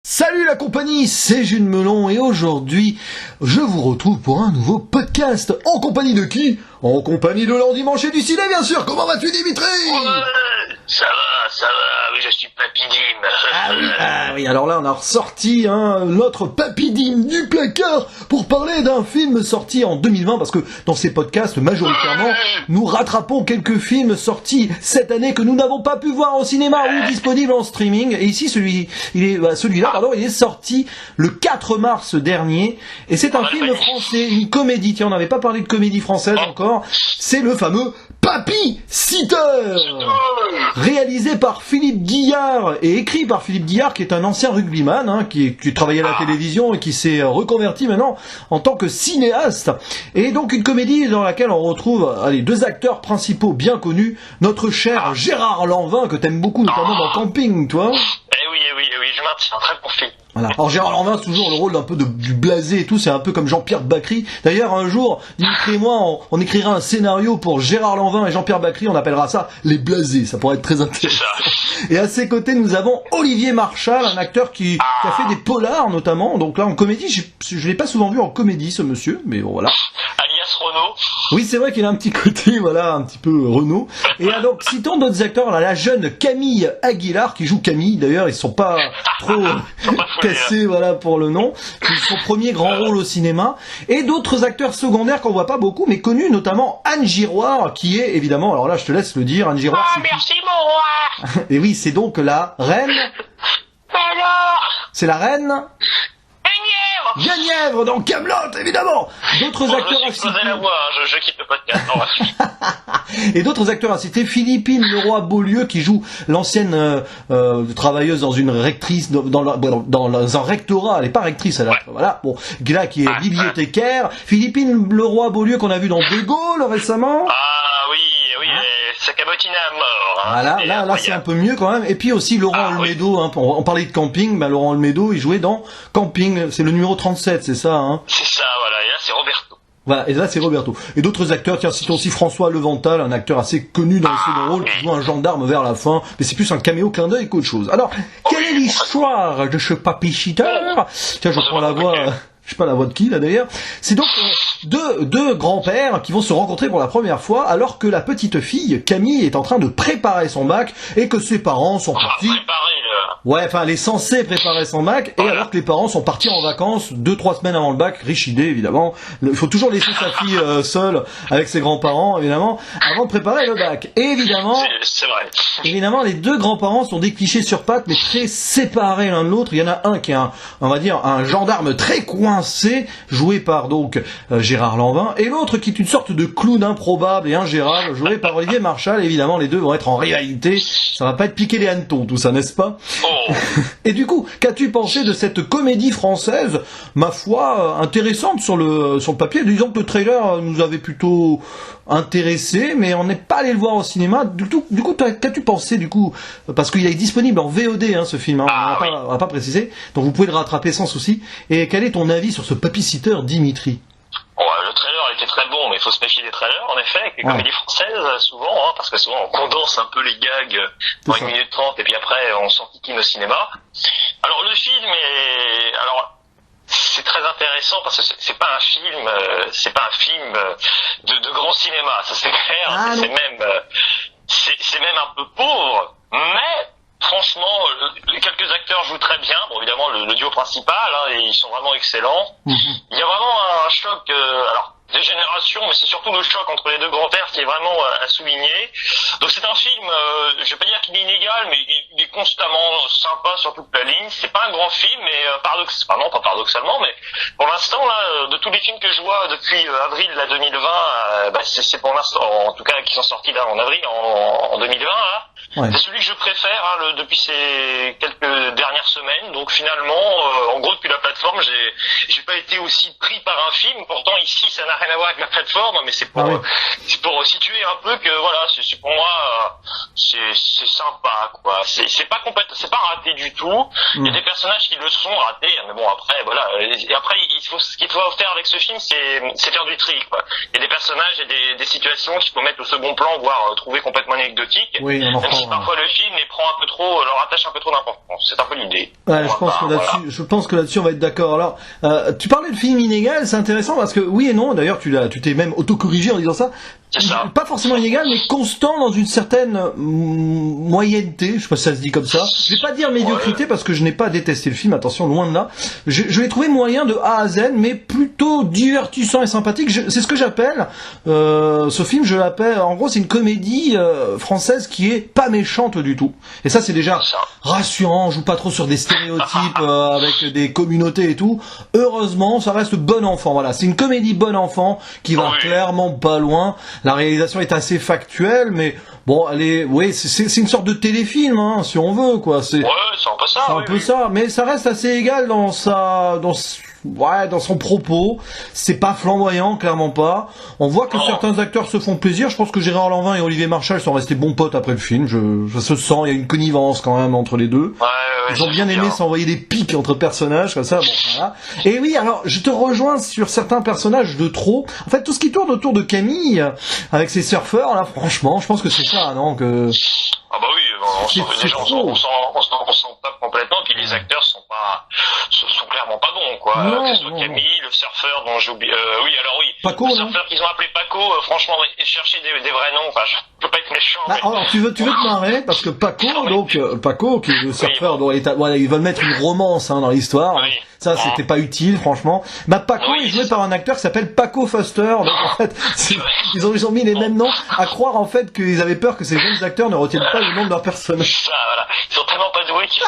Salut la compagnie, c'est Jules Melon et aujourd'hui, je vous retrouve pour un nouveau podcast. En compagnie de qui? En compagnie de l'endimanché du ciné, bien sûr. Comment vas-tu, Dimitri? Ça va, oui, je suis Papy Dim. Ah oui, alors là on a ressorti notre Papy Dim du placard pour parler d'un film sorti en 2020, parce que dans ces podcasts, majoritairement, nous rattrapons quelques films sortis cette année que nous n'avons pas pu voir au cinéma ou disponibles en streaming. Et ici, celui-là, il est sorti le 4 mars dernier, et c'est un film français, une comédie. Tiens, on n'avait pas parlé de comédie française encore. C'est le fameux Papy Sitter, réalisé par Philippe Guillard et écrit par Philippe Guillard, qui est un ancien rugbyman, qui travaillait à la télévision et qui s'est reconverti maintenant en tant que cinéaste. Et donc une comédie dans laquelle on retrouve deux acteurs principaux bien connus, notre cher Gérard Lanvin, que t'aimes beaucoup, notamment dans Camping, toi. Oui, je maintiens, très bon film. Voilà. Alors Gérard Lanvin, c'est toujours le rôle d'un peu du blasé et tout, c'est un peu comme Jean-Pierre Bacry. D'ailleurs, un jour, Dimitri et moi, on écrira un scénario pour Gérard Lanvin et Jean-Pierre Bacry, on appellera ça les blasés, ça pourrait être très intéressant. Et à ses côtés, nous avons Olivier Marchal, un acteur qui a fait des polars notamment, donc là en comédie, je l'ai pas souvent vu en comédie ce monsieur, mais bon voilà. Alias Renaud. Oui, c'est vrai qu'il a un petit côté, un petit peu Renaud. Et donc, citons d'autres acteurs, la jeune Camille Aguilar, qui joue Camille, d'ailleurs, ils sont pas trop cassés, pour le nom. C'est son premier grand rôle au cinéma. Et d'autres acteurs secondaires qu'on voit pas beaucoup, mais connus, notamment Anne Giroir, qui est, évidemment, alors là, je te laisse le dire, Anne Giroir. Oh, merci, mon roi. Et oui, c'est donc la reine. Alors. C'est la reine. Guenièvre dans Kaamelott, évidemment. D'autres acteurs à citer. La voix, je quitte le podcast. Et d'autres acteurs à citer, Philippine Leroy-Beaulieu, qui joue l'ancienne travailleuse dans une rectrice, dans un rectorat. Elle est pas rectrice, elle là, qui est bibliothécaire. Philippine Leroy-Beaulieu, qu'on a vu dans De Gaulle récemment. Ah oui, sa cabotine à mort. Là c'est un peu mieux quand même. Et puis aussi Laurent Olmedo, on parlait de Camping, Laurent Olmedo, il jouait dans Camping, c'est le numéro 37, c'est ça, C'est ça, voilà, et là c'est Roberto. Voilà, et là c'est Roberto. Et d'autres acteurs, tiens, citons aussi François Levental, un acteur assez connu dans le second rôle, qui joue un gendarme vers la fin, mais c'est plus un caméo clin d'œil qu'autre chose. Alors, quelle est l'histoire de ce Papy Sitter? Tiens, je prends la voix... Je sais pas la voix de qui là d'ailleurs. C'est donc deux grands-pères qui vont se rencontrer pour la première fois alors que la petite fille Camille est en train de préparer son bac et que ses parents sont partis. Elle est censée préparer son bac et alors que les parents sont partis en vacances 2-3 semaines avant le bac, riche idée évidemment. Il faut toujours laisser sa fille seule avec ses grands-parents évidemment avant de préparer le bac. Et évidemment, c'est vrai. Évidemment, les deux grands-parents sont des clichés sur pattes mais très séparés l'un de l'autre. Il y en a un qui est un gendarme très coincé, joué par Gérard Lanvin, et l'autre qui est une sorte de clown improbable et ingérable, joué par Olivier Marchal. Évidemment, les deux vont être en rivalité. Ça va pas être piquer les hannetons, tout ça, n'est-ce pas? Et du coup, qu'as-tu pensé de cette comédie française, ma foi, intéressante sur le papier? Disons que le trailer nous avait plutôt intéressé, mais on n'est pas allé le voir au cinéma. Du coup, qu'as-tu pensé du coup? Parce qu'il est disponible en VOD, ce film, on va pas préciser, donc vous pouvez le rattraper sans souci. Et quel est ton avis sur ce Papy Sitter, Dimitri? Le trailer était très bon, mais il faut se méfier des trailers, en effet, avec les comédies françaises, souvent, parce que souvent on condense un peu les gags dans 1 minute 30, et puis après on s'enquiquine au cinéma. Alors le film c'est très intéressant parce que c'est pas un film de grand cinéma, ça c'est clair, c'est même un peu pauvre, mais franchement, les quelques acteurs jouent très bien. Bon, évidemment, le duo principal, ils sont vraiment excellents. Il y a vraiment un choc, de génération, mais c'est surtout le choc entre les deux grands-pères qui est vraiment à souligner. Donc c'est un film, je vais pas dire qu'il est inégal, mais il est constamment sympa sur toute la ligne. C'est pas un grand film, mais pas paradoxalement, mais pour l'instant, là, de tous les films que je vois depuis avril 2020, c'est pour l'instant, en tout cas, qui sont sortis là en avril, en 2020, là. C'est celui que je préfère depuis ces quelques dernières semaines. Donc finalement, en gros depuis la plateforme, j'ai pas été aussi pris par un film. Pourtant ici, ça n'a rien à voir avec la plateforme, mais c'est pour situer un peu que c'est pour moi c'est sympa quoi. C'est pas raté du tout. Il y a des personnages qui le sont ratés, mais bon après Et après ce qu'il faut faire avec ce film, c'est faire du tri quoi. Il y a des personnages et des situations qu'il faut mettre au second plan, voire trouver complètement anecdotiques. Oui, on en parfois le film les prend un peu trop, leur attache un peu trop d'importance. C'est un peu l'idée. Ouais, je pense que là-dessus on va être d'accord. Alors, tu parlais de film inégal, c'est intéressant parce que oui et non. D'ailleurs, tu t'es même autocorrigé en disant ça. C'est ça. Pas forcément inégal, mais constant dans une certaine moyenneté. Je sais pas si ça se dit comme ça. Je vais pas dire médiocrité parce que je n'ai pas détesté le film. Attention, loin de là. Je l'ai trouvé moyen de A à Z, mais plutôt divertissant et sympathique. C'est ce que j'appelle ce film. Je l'appelle. En gros, c'est une comédie française qui est pas méchante du tout. Et ça, c'est déjà rassurant. On joue pas trop sur des stéréotypes avec des communautés et tout. Heureusement, ça reste bon enfant. Voilà, c'est une comédie bon enfant qui va clairement pas loin. La réalisation est assez factuelle, mais bon, c'est une sorte de téléfilm, hein, si on veut, quoi. C'est un peu ça. C'est un peu ça, mais ça reste assez égal dans son propos. C'est pas flamboyant, clairement pas. On voit que certains acteurs se font plaisir. Je pense que Gérard Lanvin et Olivier Marchal sont restés bons potes après le film. Ça se sent, il y a une connivence quand même entre les deux. Ils ont bien aimé s'envoyer des pics entre personnages, comme ça. Bon, voilà. Et oui, alors, je te rejoins sur certains personnages de trop. En fait, tout ce qui tourne autour de Camille, avec ses surfeurs, là, franchement, je pense que c'est ça, non, que... Ah bah oui, on s'en tape complètement, puis les acteurs sont clairement pas bons, quoi. Que ce soit Camille, le surfeur dont j'ai oublié, Paco, le surfeur qu'ils ont appelé Paco, franchement, chercher des vrais noms, enfin, je peux pas être méchant. Mais... Alors, tu veux te marrer, parce que Paco, qui est le surfeur, dont ils veulent mettre une romance, hein, dans l'histoire. Oui. Ça, c'était pas utile, franchement. Paco est joué par un acteur qui s'appelle Paco Foster, donc en fait, ils ont mis les mêmes noms, à croire, en fait, qu'ils avaient peur que ces jeunes acteurs ne retiennent pas le nom de leur personnage. Ça, voilà. Ils sont tellement pas doués qu'ils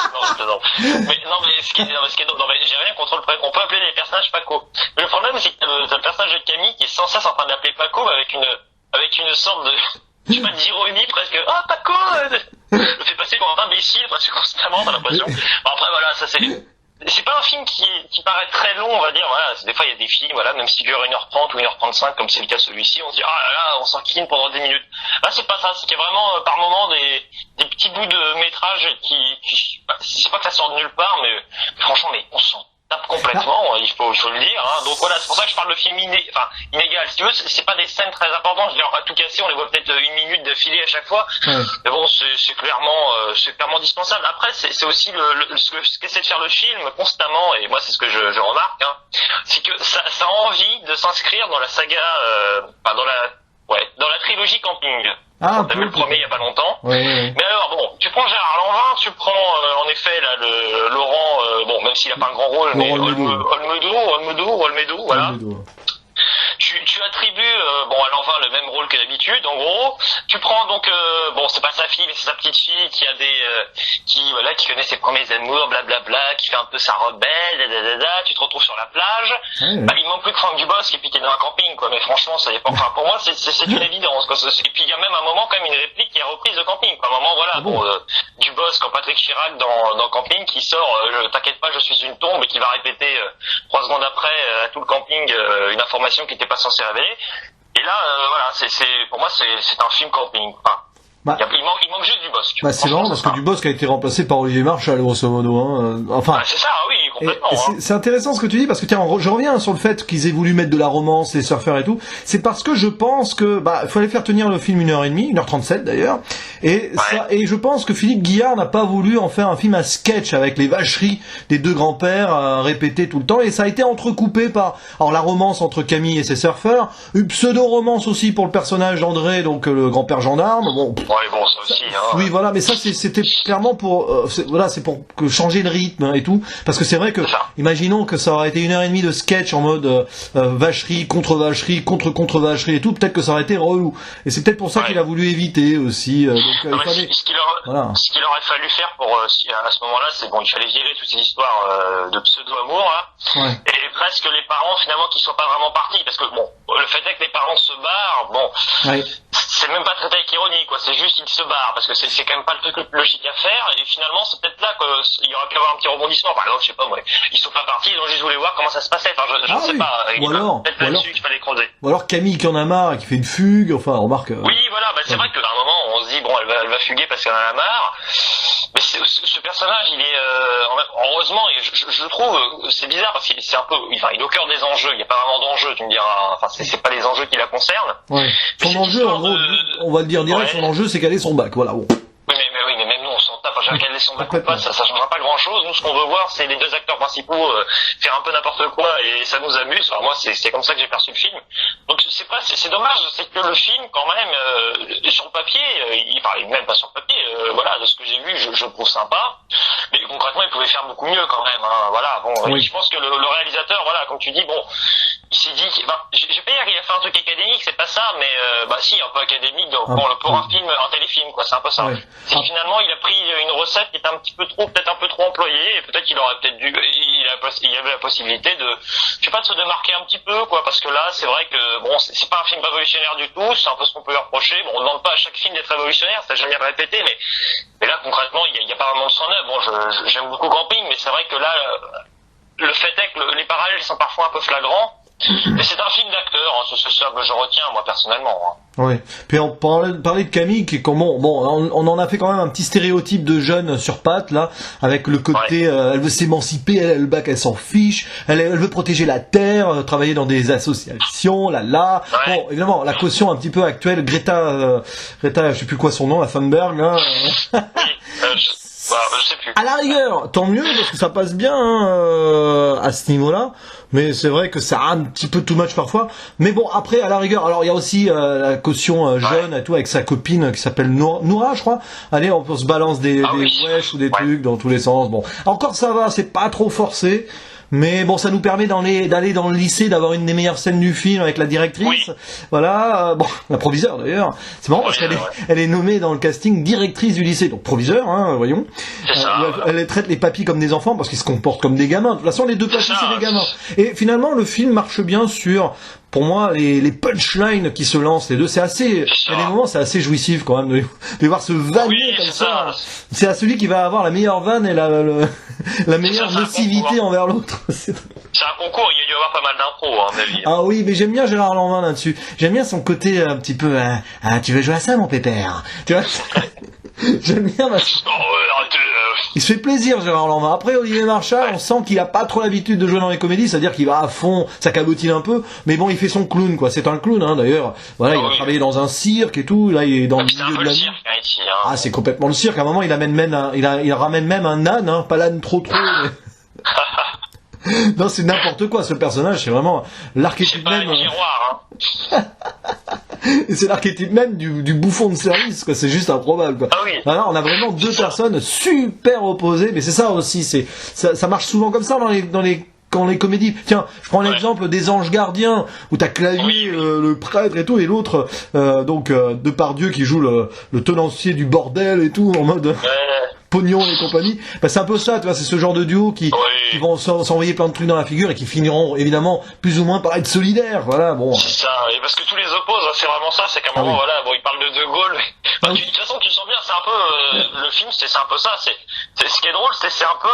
j'ai rien contre le prénom. On peut appeler les personnages Paco. Mais le problème, c'est que t'as le personnage de Camille qui est sans cesse en train de l'appeler Paco avec une sorte de, je sais pas, d'ironie presque. Ah, Paco! Le fait passer pour un imbécile presque constamment, t'as l'impression. Après, voilà, ça c'est pas un film qui paraît très long, on va dire, voilà. Des fois, il y a des films, voilà, même s'il dure 1h30 ou 1h35, comme c'est le cas celui-ci, on se dit, ah là là, on s'enquine pendant 10 minutes. Là, c'est pas ça, c'est qu'il y a vraiment, par moments, des petits bouts de métrage c'est pas que ça sort de nulle part, mais franchement, on s'en tape complètement, il faut le dire, hein. Donc voilà, c'est pour ça que je parle de film inégal. Si tu veux, c'est pas des scènes très importantes, je veux dire, on va tout casser, on les voit peut-être 1 minute d'affilée à chaque fois. Mais bon, c'est clairement dispensable. Après, c'est aussi ce qu'essaie de faire le film constamment, et moi, c'est ce que je remarque, hein. C'est que ça a envie de s'inscrire dans la saga, dans la trilogie Camping. T'as vu le premier il y a pas longtemps. Mais alors bon, tu prends Gérard Lanvin, tu prends en effet là le Laurent, même s'il a pas un grand rôle, mais Olmedo, voilà. Tu attribues à Lanvin le même rôle que d'habitude, en gros. Tu prends donc c'est pas sa fille, mais c'est sa petite fille qui a qui connaît ses premiers amours, blablabla, qui fait un peu sa rebelle, tu te retrouves sur la plage. Il manque plus que Franck Dubosc et puis t'es dans un camping, quoi. Mais franchement, ça dépend. Enfin, pour moi, c'est une évidence, quoi. Et puis il y a même un moment quand même une réplique qui est reprise de Camping, quoi. Un moment, voilà, Dubosc quand Patrick Chirac dans Camping qui sort, t'inquiète pas, je suis une tombe, et qui va répéter 3 secondes après à tout le camping une information qui n'était pas censée révéler. Et là, pour moi, c'est un film Camping. Il manque juste Dubosc. C'est marrant parce que Dubosc a été remplacé par Olivier Marchal, grosso modo, hein. C'est ça, oui, complètement. C'est intéressant ce que tu dis parce que tiens, je reviens sur le fait qu'ils aient voulu mettre de la romance, les surfeurs et tout. C'est parce que je pense que, il fallait faire tenir le film 1h30, 1h37 d'ailleurs. Et je pense que Philippe Guillard n'a pas voulu en faire un film à sketch avec les vacheries des deux grands-pères répétées tout le temps. Et ça a été entrecoupé par, la romance entre Camille et ses surfeurs, une pseudo-romance aussi pour le personnage d'André, donc le grand-père gendarme. Ça aussi, hein. Oui, voilà, mais ça c'était clairement pour c'est pour changer le rythme et tout, parce que c'est vrai que imaginons que ça aurait été 1h30 de sketch en mode vacherie contre vacherie contre vacherie et tout, peut-être que ça aurait été relou. Et c'est peut-être pour ça qu'il a voulu éviter aussi. Ce qu'il aurait fallu faire pour à ce moment-là, c'est il fallait virer toutes ces histoires de pseudo-amour là, et presque les parents finalement qui soient pas vraiment partis, parce que le fait est que les parents se barrent, c'est même pas traité avec ironie, quoi. C'est juste ils se barrent parce que c'est quand même pas le truc logique à faire, et finalement c'est peut-être là qu'il y aurait pu avoir un petit rebondissement. Par exemple, je sais pas moi, ils sont pas partis, ils ont juste voulu voir comment ça se passait. Enfin, je sais pas. Peut-être là-dessus qu'il fallait creuser. Ou alors Camille qui en a marre, qui fait une fugue. Enfin, remarque. Oui, voilà. C'est vrai qu'à un moment on se dit elle va fuguer parce qu'elle en a marre. Mais ce personnage, il est heureusement, et je trouve c'est bizarre parce qu'il c'est un peu, il est au cœur des enjeux. Il y a pas vraiment d'enjeu, tu me diras. Enfin, c'est pas les enjeux qui la concernent. Son enjeu, en gros, on va le dire direct, son enjeu, c'est qu'elle ait son bac. Voilà. Bon. Oui, Quel est son bac ou pas, ça changera pas grand chose. Nous, ce qu'on veut voir, c'est les deux acteurs principaux faire un peu n'importe quoi et ça nous amuse. Enfin, moi, c'est comme ça que j'ai perçu le film. Donc c'est dommage, c'est que le film, quand même, sur le papier, même pas sur le papier, voilà, de ce que j'ai vu, je le trouve sympa. Mais concrètement, il pouvait faire beaucoup mieux quand même. Hein, voilà. Bon, oui. Je pense que le réalisateur, voilà, comme tu dis, bon, il s'est dit, je vais pas dire qu'il a fait un truc académique, c'est pas ça, mais si, un peu académique pour un film, un téléfilm, quoi, c'est un peu ça. Oui. C'est que finalement, il a pris une recette qui était peut-être un peu trop employée, et peut-être qu'il aurait peut-être dû, il y avait la possibilité de, je sais pas, de se démarquer un petit peu, quoi, parce que là, c'est vrai que bon, c'est pas un film révolutionnaire du tout, c'est un peu ce qu'on peut lui reprocher. Bon, on demande pas à chaque film d'être révolutionnaire, ça jamais répété, mais là, concrètement, il y a pas vraiment de son œuvre. Bon, j'aime beaucoup Camping, mais c'est vrai que là, le fait est que les parallèles sont parfois un peu flagrants. Mais c'est un film d'acteur, hein, c'est ça que je retiens, moi, personnellement. Hein. Oui. Puis on parlait de Camille, qui est comment, bon, on en a fait quand même un petit stéréotype de jeune sur pattes, là, avec le côté, elle veut s'émanciper, elle a le bac, elle s'en fiche, elle veut protéger la terre, travailler dans des associations, là. Ouais. Bon, évidemment, la caution un petit peu actuelle, Greta, je sais plus quoi son nom, la Thunberg, là. Oui, je sais plus. À la rigueur, tant mieux, parce que ça passe bien, à ce niveau-là. Mais c'est vrai que ça a un petit peu too much parfois. Mais bon, après, à la rigueur, alors il y a aussi la caution jeune et tout, avec sa copine qui s'appelle Noura, je crois. Allez, on se balance des wesh ou des trucs dans tous les sens. Bon, encore ça va, c'est pas trop forcé. Mais bon, ça nous permet d'aller dans le lycée, d'avoir une des meilleures scènes du film avec la directrice. Oui. Voilà, bon, la proviseure d'ailleurs. C'est marrant parce qu'elle est nommée dans le casting directrice du lycée, donc proviseur, hein, voyons. Elle traite les papis comme des enfants parce qu'ils se comportent comme des gamins. De toute façon, les deux papis, c'est des gamins. Et finalement, le film marche bien sur, pour moi, les punchlines qui se lancent, les deux, il y a des moments, c'est assez jouissif quand même de voir se vanner comme ça. C'est à celui qui va avoir la meilleure vanne et la meilleure nocivité envers l'autre. C'est un concours, il y a dû y avoir pas mal d'impro, à mon avis. Ah oui, mais j'aime bien Gérard Lanvin là-dessus. J'aime bien son côté un petit peu, tu veux jouer à ça, mon pépère? Tu vois? J'aime bien il se fait plaisir, Gérard Lanvin. Après, Olivier Marchal, on sent qu'il a pas trop l'habitude de jouer dans les comédies, c'est-à-dire qu'il va à fond, ça cabotine un peu, mais bon, il fait son clown, quoi. C'est un clown, hein, d'ailleurs. Voilà, il a travaillé dans un cirque et tout, là, il est dans le milieu de la vie. Ah, c'est complètement le cirque. À un moment, il ramène même un âne, hein, pas l'âne trop, mais... Non, c'est n'importe quoi, ce personnage, c'est vraiment l'archétype même. Et c'est l'archétype même du bouffon de service, quoi. C'est juste improbable, quoi. Ah oui. Alors, on a vraiment deux personnes super opposées, mais c'est ça aussi, ça marche souvent comme ça dans les comédies. Tiens, je prends l'exemple des Anges Gardiens, où t'as Clavier, le prêtre et tout, et l'autre, Depardieu qui joue le tenancier du bordel et tout, en mode... Pognon et compagnie, c'est un peu ça, tu vois, c'est ce genre de duo qui vont s'envoyer plein de trucs dans la figure et qui finiront évidemment plus ou moins par être solidaires, voilà, bon. C'est ça, et parce que tous les opposent, c'est vraiment ça, c'est qu'à un moment, voilà, bon, ils parlent de Gaulle, mais de toute façon, tu sens bien, c'est un peu, le film, c'est un peu ça, c'est ce qui est drôle, c'est un peu,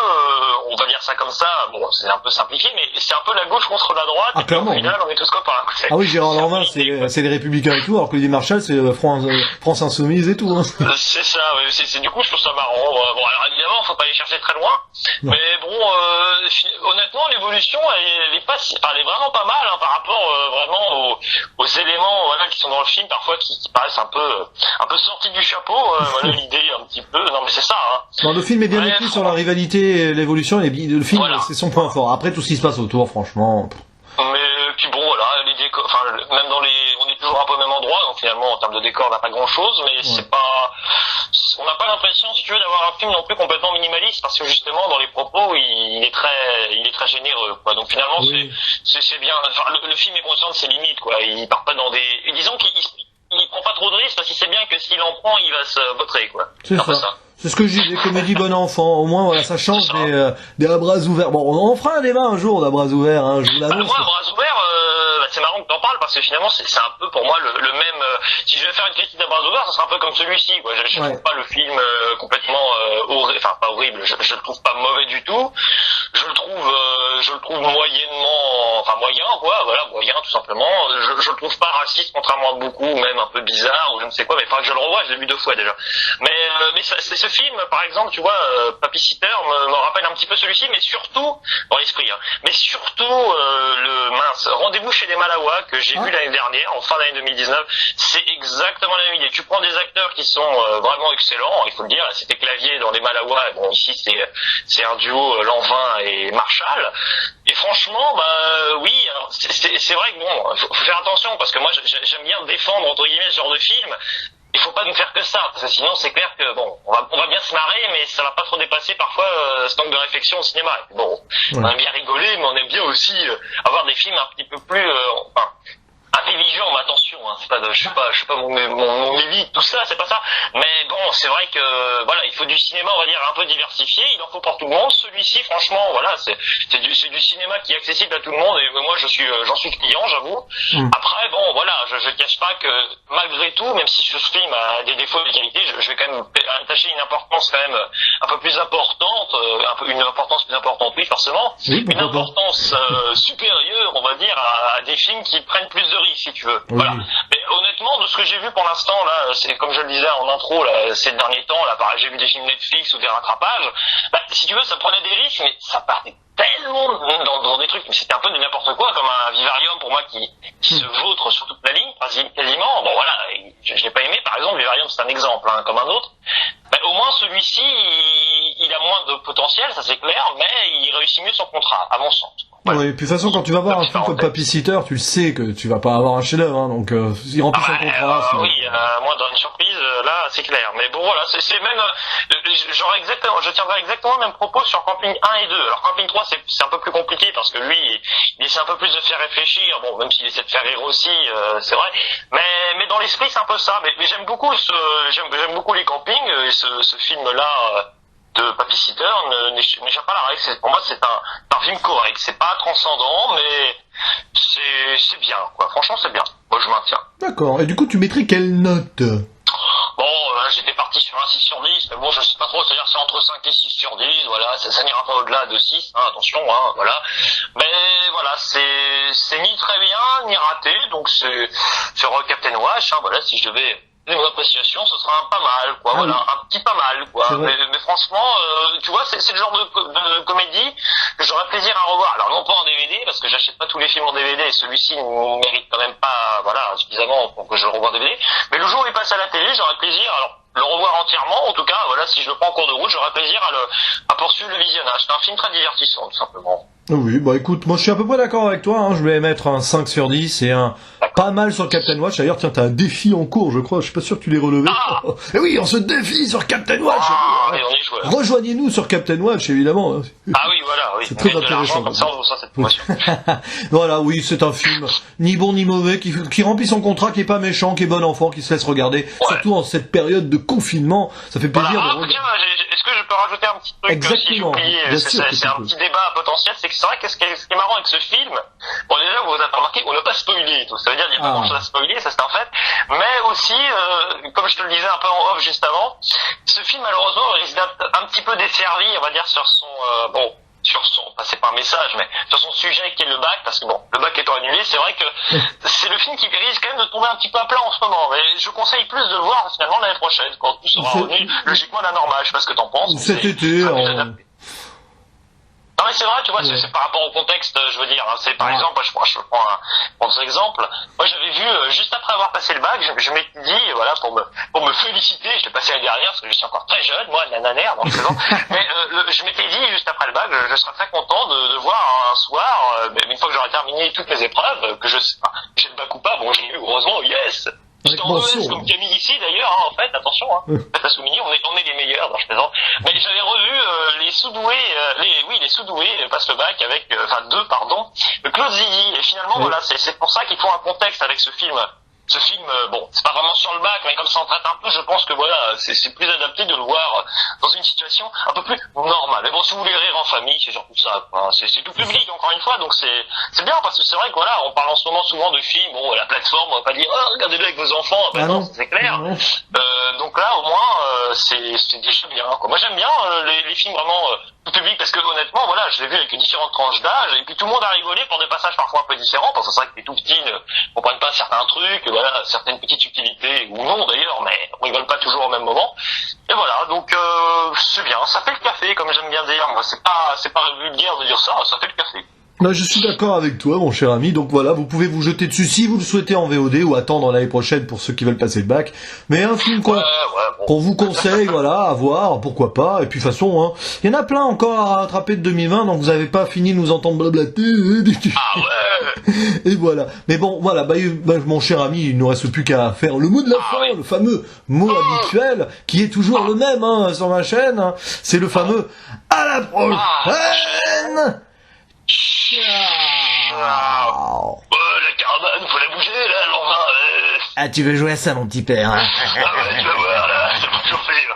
on va dire ça comme ça, bon, c'est un peu simplifié, mais c'est un peu la gauche contre la droite, et clairement, au final, on est tous copains. Ah oui, Gérard Lanvin, c'est les Républicains et tout, alors que Olivier Marchal, c'est France Insoumise et tout, hein. C'est ça, c'est du coup, je trouve ça marrant. Bon, alors évidemment, faut pas aller chercher très loin, mais bon, honnêtement, l'évolution, elle est vraiment pas mal, hein, par rapport vraiment aux éléments, voilà, qui sont dans le film, parfois qui paraissent un peu sortis du chapeau, voilà, l'idée un petit peu. Non, mais c'est ça, hein. Non, le film est bien écrit sur la rivalité et l'évolution, et le film, c'est son point fort. Après, tout ce qui se passe autour, franchement. Mais puis bon, voilà, les décors, enfin, même on est toujours un peu au même endroit, donc finalement, en termes de décor, on n'a pas grand chose, mais c'est pas, on n'a pas l'impression, si tu veux, d'avoir un film non plus complètement minimaliste, parce que justement, dans les propos, il est très généreux, quoi. Donc finalement, c'est bien, enfin, le film est conscient de ses limites, quoi. Il part pas dans disons qu'il prend pas trop de risques, parce qu'il sait bien que s'il en prend, il va se vautrer, quoi. C'est ça. C'est ce que je dis, des comédies bon enfant. Au moins, voilà, ça change des à bras ouverts. Bon, on fera un débat un jour d'à bras ouverts, hein, je vous l'annonce. Moi, à bras ouverts, c'est marrant que t'en parles, parce que finalement, c'est un peu pour moi le même, si je vais faire une critique d'à bras ouverts, ça sera un peu comme celui-ci, quoi. Je trouve pas le film, complètement, enfin, pas horrible. Je le trouve pas mauvais du tout. Je le trouve moyennement, enfin, moyen, quoi, voilà, moyen, tout simplement. Je le trouve pas raciste, contrairement à beaucoup, même un peu bizarre, ou je ne sais quoi, mais il faudra que je le revoie, je l'ai vu 2 fois déjà. Mais ce film, par exemple, tu vois, Papy Sitter me rappelle un petit peu celui-ci, mais surtout, dans l'esprit, hein, mais surtout, Rendez-vous chez les Malawas, que j'ai vu l'année dernière, en fin d'année 2019, c'est exactement la même idée. Tu prends des acteurs qui sont vraiment excellents, il faut le dire, c'était Clavier dans les Malawas, bon, ici c'est un duo Lanvin et Marshall, et franchement, oui, alors c'est vrai que bon, faut faire attention, parce que moi j'aime bien défendre, entre guillemets, ce genre de film. Il faut pas nous faire que ça, parce que sinon c'est clair que bon, on va bien se marrer, mais ça va pas trop dépasser parfois ce manque de réflexion au cinéma. Bon, on aime bien rigoler, mais on aime bien aussi avoir des films un petit peu plus intelligents, mais attention, hein, c'est pas je suis pas mon élite, tout ça, c'est pas ça. Mais bon, c'est vrai que voilà, il faut du cinéma, on va dire, un peu diversifié, il en faut pour tout le monde. Celui-ci, franchement, voilà, c'est du cinéma qui est accessible à tout le monde, et moi j'en suis client, j'avoue. Après, bon, voilà, je cache pas que malgré tout, même si ce film a des défauts de qualité, je vais quand même attacher une importance quand même un peu plus importante, une importance plus importante, oui, forcément, une importance supérieure, on va dire, à des films qui prennent plus de risques, si tu veux. Voilà. Mais honnêtement, de ce que j'ai vu pour l'instant, là, c'est comme je le disais en intro, là, ces derniers temps, là, pareil, j'ai vu des films Netflix ou des rattrapages, si tu veux, ça prenait des risques, mais ça partait tellement dans des trucs, mais c'était un peu de n'importe quoi, comme un Vivarium pour moi qui se vautre sur toute la ligne, quasiment. Bon voilà, je l'ai pas aimé, par exemple, Vivarium c'est un exemple, hein, comme un autre. Au moins celui-ci, il a moins de potentiel, ça c'est clair, mais il réussit mieux son contrat, à mon sens. Voilà. Oui, et puis de toute façon, quand tu vas voir un film comme Papy Sitter, tu le sais que tu vas pas avoir un chef-d'œuvre, hein, donc il remplit son contrat. Oui, moi dans une surprise, là c'est clair. Mais bon voilà, c'est même, je tiendrai exactement le même propos sur Camping 1 et 2. Alors Camping 3 c'est un peu plus compliqué parce que lui, il essaie un peu plus de faire réfléchir. Bon, même s'il essaie de faire rire aussi, c'est vrai. Mais dans l'esprit c'est un peu ça. Mais j'aime beaucoup j'aime beaucoup les campings et ce film-là. De Papy Sitter n'échappe pas à la règle. Pour moi, c'est un film correct. C'est pas transcendant, mais c'est bien, quoi. Franchement, c'est bien. Moi, je maintiens. D'accord. Et du coup, tu mettrais quelle note? Bon, j'étais parti sur un 6 sur 10, mais bon, je sais pas trop, c'est-à-dire c'est entre 5 et 6 sur 10, voilà, ça n'ira pas au-delà de 6, hein, attention, hein, voilà. Mais voilà, c'est ni très bien, ni raté, donc c'est sur Captain Wash, hein, voilà, si je devais mon appréciation, ce sera un pas mal, quoi, voilà, un petit pas mal, quoi. Mais franchement, tu vois, c'est le genre de comédie que j'aurais plaisir à revoir. Alors non pas en DVD, parce que j'achète pas tous les films en DVD, et celui-ci ne mérite quand même pas, voilà, suffisamment pour que je le revoie en DVD. Mais le jour où il passe à la télé, j'aurais plaisir, alors, le revoir entièrement, en tout cas, voilà, si je le prends en cours de route, j'aurais plaisir à poursuivre le visionnage. C'est un film très divertissant, tout simplement. Oui, bah écoute, moi je suis à peu près d'accord avec toi, hein. Je vais mettre un 5 sur 10 et un pas mal sur Captain Watch. D'ailleurs, tiens, t'as un défi en cours, je crois, je suis pas sûr que tu l'aies relevé. Et oui, on se défie sur Captain Watch. Rejoignez-nous sur Captain Watch, évidemment. Ah oui, voilà, oui. C'est très intéressant. Comme ça, on reçoit cette promotion. Voilà, oui, c'est un film ni bon ni mauvais, qui remplit son contrat, qui est pas méchant, qui est bon enfant, qui se laisse regarder. Surtout en cette période de confinement, ça fait plaisir de regarder. Est-ce que je peux rajouter un petit truc? Exactement. C'est un petit débat potentiel, c'est que c'est vrai que ce qui est marrant avec ce film, bon déjà vous avez remarqué, on n'a pas spoilé, tout. Ça veut dire qu'il n'y a pas grand chose à spoiler, ça c'est un fait. Mais aussi, comme je te le disais un peu en off juste avant, ce film malheureusement risque d'être un petit peu desservi, on va dire, sur son c'est pas un message, mais sur son sujet qui est le bac, parce que bon, le bac étant annulé, c'est vrai que c'est le film qui risque quand même de tomber un petit peu à plat en ce moment. Mais je conseille plus de le voir finalement l'année prochaine, quand tout sera revenu logiquement à la normale. Je sais pas ce que t'en penses. Cet été, non mais c'est vrai, tu vois, c'est par rapport au contexte, je veux dire, hein, c'est par exemple, je prends des exemples. Moi j'avais vu, juste après avoir passé le bac, je m'étais dit, voilà, pour me féliciter, je l'ai passé l'année dernière, parce que je suis encore très jeune, moi, nananaire, dans le présent, mais je m'étais dit, juste après le bac, je serais très content de voir un soir, une fois que j'aurai terminé toutes mes épreuves, que j'ai le bac ou pas, bon j'ai eu, heureusement, yes. J'étais en ES comme Camille ici d'ailleurs, hein, en fait, attention, hein. T'as souligné, on est les meilleurs, je plaisante. Mais j'avais revu les sous-doués, les sous-doués passent le bac avec, Claude Zidi. Et finalement, voilà, c'est pour ça qu'il faut un contexte avec ce film. Ce film, bon, c'est pas vraiment sur le bac, mais comme ça en traite un peu, je pense que voilà, c'est plus adapté de le voir dans une situation un peu plus normale. Mais bon, si vous voulez rire en famille, c'est surtout ça, quoi. C'est tout public, encore une fois, donc c'est bien, parce que c'est vrai que voilà, on parle en ce moment souvent de films, bon, la plateforme, on va pas dire, regardez-le avec vos enfants, non, c'est clair. donc là, au moins, c'est déjà bien, quoi. Moi, j'aime bien les films vraiment tout public, parce que honnêtement, voilà, je l'ai vu avec différentes tranches d'âge, et puis tout le monde a rigolé pour des passages parfois un peu différents, parce que c'est vrai que les tout petits ne comprennent pas certains trucs, voilà, certaines petites subtilités, ou non d'ailleurs, mais on rigole pas toujours au même moment. Et voilà, donc c'est bien, ça fait le café, comme j'aime bien dire. Moi, c'est pas vulgaire de dire ça, ça fait le café. Là, je suis d'accord avec toi, mon cher ami. Donc voilà, vous pouvez vous jeter dessus si vous le souhaitez en VOD ou attendre l'année prochaine pour ceux qui veulent passer le bac. Mais un film qu'on vous conseille, voilà, à voir, pourquoi pas. Et puis de toute façon, hein, il y en a plein encore à rattraper de 2020, donc vous avez pas fini de nous entendre blablater. Ah ouais. Et voilà. Mais bon, voilà, mon cher ami, il ne nous reste plus qu'à faire le mot de la fin, oui. Le fameux mot habituel, qui est toujours le même, hein, sur ma chaîne. Hein. C'est le fameux à la prochaine. Ciao. La caravane, faut la bouger, là, alors Ah, tu veux jouer à ça, mon petit père, hein. Ah ouais, tu vas voir, là, ça va chauffer, là.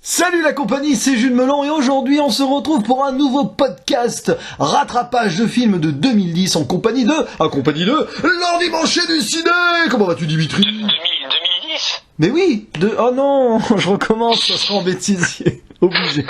Salut la compagnie, c'est Jules Melon et aujourd'hui on se retrouve pour un nouveau podcast rattrapage de films de 2010 en compagnie de Lordi Manché du ciné. Comment vas-tu, Dimitri? 2010? Mais oui, oh non, je recommence, ça sera en bêtisier. Obligé.